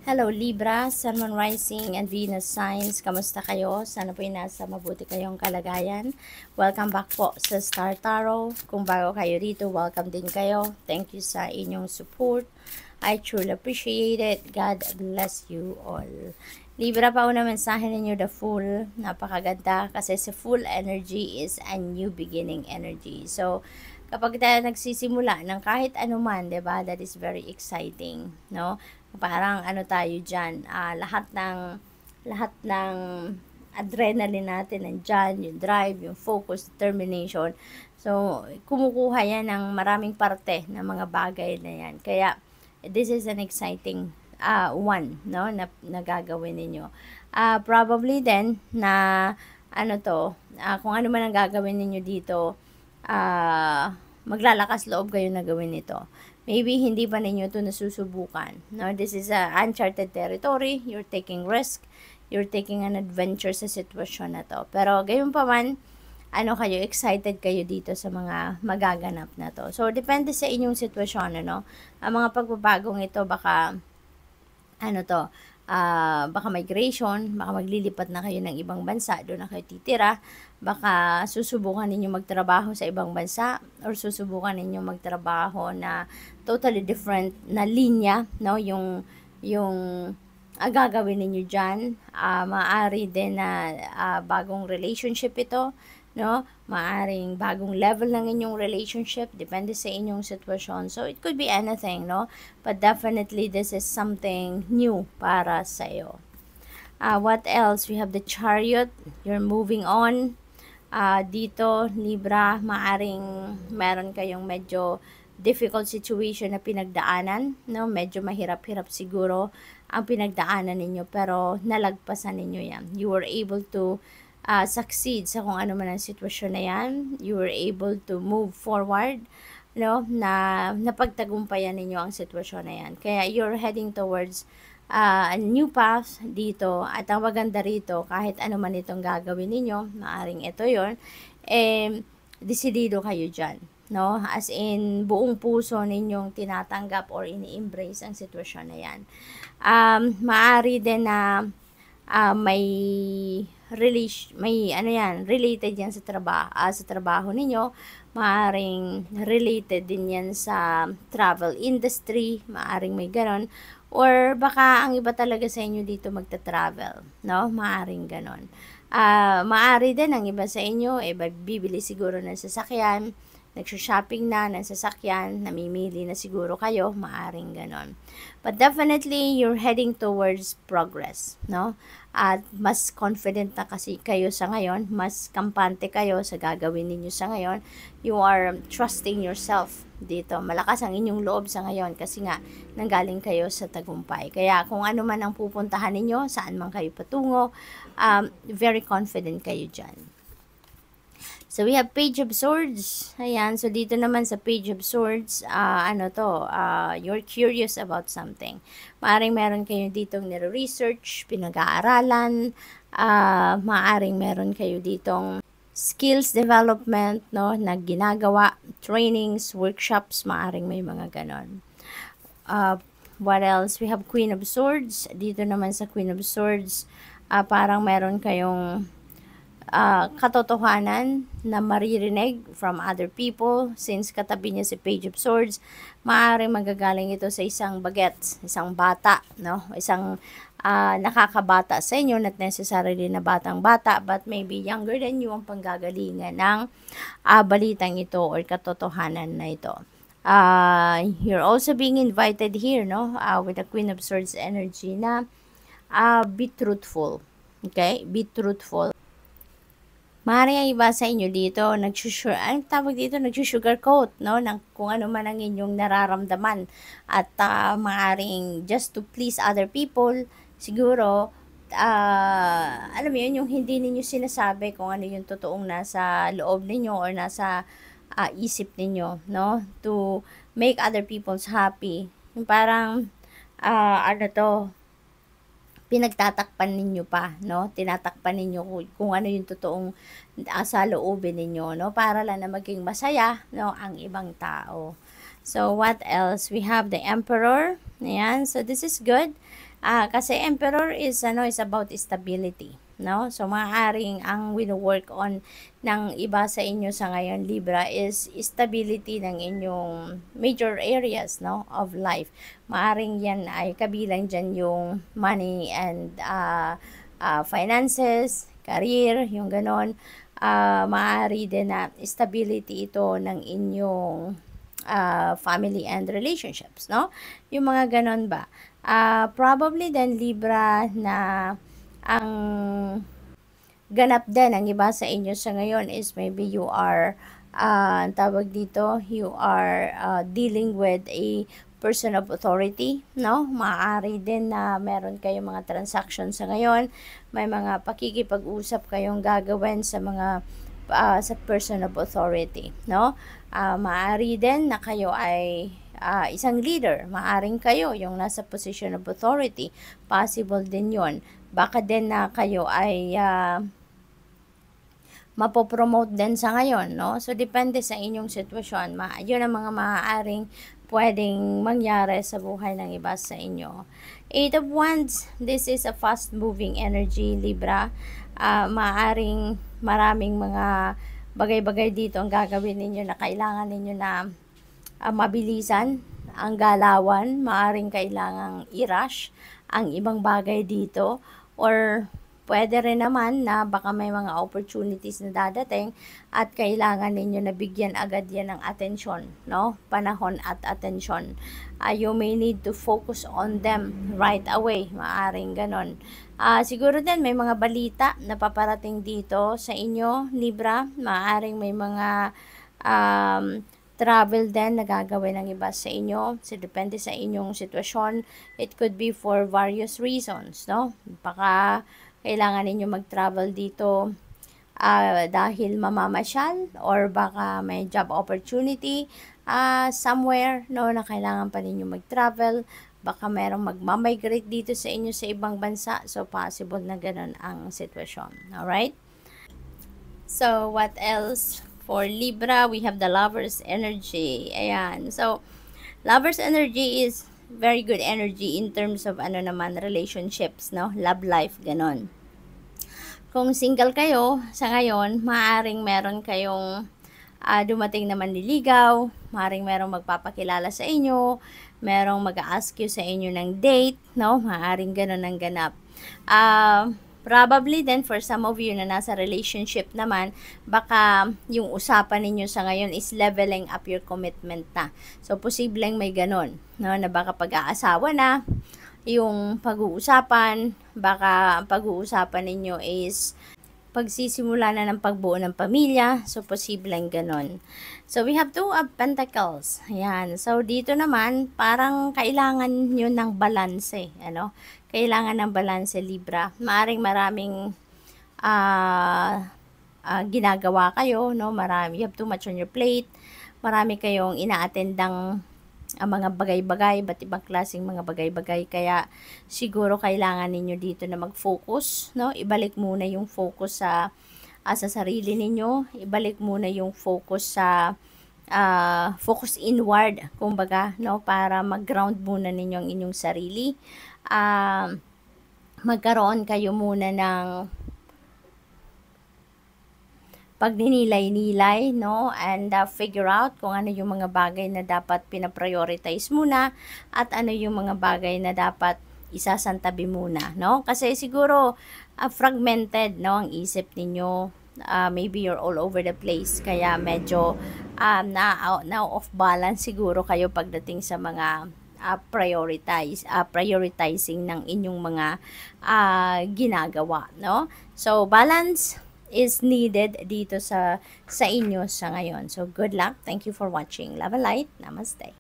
Hello Libra, Sun, Moon, Rising, and Venus signs. Kamusta kayo? Sana po nasa mabuti kayong kalagayan. Welcome back po sa Star Tarot. Kung bago kayo dito, welcome din kayo. Thank you sa inyong support. I truly appreciate it. God bless you all. Libra, pauna mensahe ninyo the Fool. Napakaganda kasi sa Fool energy is a new beginning energy. So, kapag tayo nagsisimula ng kahit anuman, 'di ba? That is very exciting, no? Parang ano tayo diyan, lahat ng adrenaline natin nandiyan, yung drive, yung focus, determination. So, kumukuha yan ng maraming parte ng mga bagay na yan. Kaya, this is an exciting one, no, na gagawin ninyo. Probably then, na, kung ano man ang gagawin ninyo dito, maglalakas loob kayo na gawin ito. Maybe hindi pa ninyo ito nasusubukan. No? This is a uncharted territory. You're taking risk. You're taking an adventure sa sitwasyon na to. Pero gayon pa man, excited kayo dito sa mga magaganap na to. So, depende sa inyong sitwasyon, ano? Ang mga pagbabagong ito, baka migration, baka maglilipat na kayo ng ibang bansa, doon na kayo titira, baka susubukan ninyo magtrabaho sa ibang bansa, or susubukan ninyo magtrabaho na totally different na linya, no, yung gagawin ninyo dyan. Maaari din na bagong relationship ito, no? Maaring bagong level ng inyong relationship, depende sa inyong sitwasyon. So, it could be anything, no? But definitely, this is something new para sa iyo. What else? We have the Chariot. You're moving on. Dito, Libra, maaring meron kayong medyo difficult situation na pinagdaanan, no? Medyo mahirap-hirap siguro ang pinagdaanan ninyo, pero nalagpasan ninyo yan. You were able to succeed sa kung ano man ang sitwasyon na yan. You were able to move forward, no, na napagtagumpayan ninyo ang sitwasyon na yan. Kaya you're heading towards a new path dito. At ang maganda rito, kahit ano man itong gagawin ninyo, maaring ito yon, desidido kayo dyan, no? As in, buong puso ninyong tinatanggap or ini-embrace ang sitwasyon na yan. Maaari din na may related yan sa trabaho ninyo. Maaring related din yan sa travel industry, maaring may ganon, or baka ang iba talaga sa inyo dito magta-travel, no? Maaring ganon. Maari din ang iba sa inyo bibili siguro ng sasakyan, nagsho-shopping na ng sasakyan, namimili na siguro kayo, maaring ganon. But definitely, you're heading towards progress, no? At mas confident na kasi kayo sa ngayon, mas kampante kayo sa gagawin ninyo sa ngayon. You are trusting yourself dito. Malakas ang inyong loob sa ngayon kasi nga nanggaling kayo sa tagumpay. Kaya kung ano man ang pupuntahan ninyo, saan man kayo patungo, very confident kayo dyan. So, we have Page of Swords. Ayan. So, dito naman sa Page of Swords, you're curious about something. Maaring meron kayo ditong nire-research, pinag-aaralan, maaring meron kayo ditong skills development, no, na ginagawa, trainings, workshops, maaring may mga ganon. What else? We have Queen of Swords. Dito naman sa Queen of Swords, parang meron kayong katotohanan na maririnig from other people. Since katabi niya si Page of Swords, maaaring magagaling ito sa isang bagets, isang bata, no? Isang nakakabata sa inyo, not necessarily na batang-bata, but maybe younger than you ang panggagalingan ng balitang ito or katotohanan na ito. You're also being invited here, no? With the Queen of Swords energy na be truthful. Okay? Be truthful. Maaari ang iba sa inyo dito, nagsusugarcoat, no? Kung ano man ang inyong nararamdaman. At maaaring just to please other people, siguro, alam mo yun, yung hindi ninyo sinasabi kung ano yung totoong nasa loob ninyo or nasa isip ninyo, no? To make other people's happy. Yung parang, pinagtatakpan ninyo pa, no? Tinatakpan ninyo kung ano yung totoong sa loobin ninyo, no? Para lang na maging masaya, no, ang ibang tao. So, what else? We have the Emperor. Ayan. So, this is good. Kasi Emperor is about stability, no? So maaaring ang wino-work on ng iba sa inyo sa ngayon, Libra, is stability ng inyong major areas, no, of life. Maaring yan ay kabilang dyan yung money and finances, career, yung ganon. Maaari din na stability ito ng inyong family and relationships, no? Yung mga ganon ba? Probably then Libra na ang ganap din ang iba sa inyo sa ngayon is maybe you are tawag dito, you are dealing with a person of authority, no? Maaari din na meron kayong mga transactions sa ngayon, may mga pakikipag-usap kayong gagawin sa mga sa person of authority, no? Maaari din na kayo ay isang leader, maaring kayo yung nasa position of authority, possible din yon. Baka din na kayo ay mapopromote din sa ngayon, no? So, depende sa inyong sitwasyon. Yun ang mga maaaring pwedeng mangyari sa buhay ng iba sa inyo. 8 of Wands, this is a fast-moving energy, Libra. Maaaring maraming mga bagay-bagay dito ang gagawin ninyo na kailangan ninyo na mabilisan ang galawan, maaring kailangang i-rush ang ibang bagay dito, or pwede rin naman na baka may mga opportunities na dadating at kailangan ninyo na bigyan agad yan ng atensyon, no? Panahon at atensyon. You may need to focus on them right away, maaring ganon. Siguro din may mga balita na paparating dito sa inyo, Libra. Maaring may mga travel din na gagawin ng iba sa inyo. So, depende sa inyong sitwasyon. It could be for various reasons, no? Baka kailangan ninyo mag-travel dito dahil mamamasyal, or baka may job opportunity somewhere, no, na kailangan pa ninyo mag-travel. Baka merong magmamigrate dito sa inyo sa ibang bansa. So, possible na ganun ang sitwasyon. Alright? So, what else? For Libra, we have the Lover's energy. Ayan. So, Lover's energy is very good energy in terms of relationships, no? Love life, ganon. Kung single kayo sa ngayon, maaaring meron kayong dumating na manliligaw, maaaring merong magpapakilala sa inyo, merong mag-a-ask you sa inyo ng date, no? Maaaring ganon ang ganap. Probably then for some of you na nasa relationship naman, baka yung usapan ninyo sa ngayon is leveling up your commitment na. So, posibleng may ganon, no? Na baka pag-aasawa na, yung pag-uusapan, baka pag-uusapan ninyo is pagsisimula na ng pagbuo ng pamilya. So, posibleng ganon. So, we have 2 of Pentacles. Ayan. So, dito naman, parang kailangan nyo ng balanse. Ano? Kailangan ng balanse, Libra. Maraming ginagawa kayo, no? You have too much on your plate. Marami kayong ina-attendang mga bagay-bagay, ba't ibang klaseng mga bagay-bagay. Kaya siguro kailangan ninyo dito na mag-focus, no? Ibalik muna yung focus sa sarili ninyo. Ibalik muna yung focus sa focus inward, kumbaga, no? Para mag-ground muna ninyo ang inyong sarili. Magkaroon kayo muna ng pagninilay-nilay, no? And figure out kung ano yung mga bagay na dapat pinaprioritize muna at ano yung mga bagay na dapat isasantabi muna, no? Kasi siguro fragmented, no, ang isip ninyo. Maybe you're all over the place, kaya medyo na off balance siguro kayo pagdating sa mga prioritizing ng inyong mga ginagawa, no? So, balance is needed dito sa inyo sa ngayon. So, good luck. Thank you for watching. Love and light. Namaste.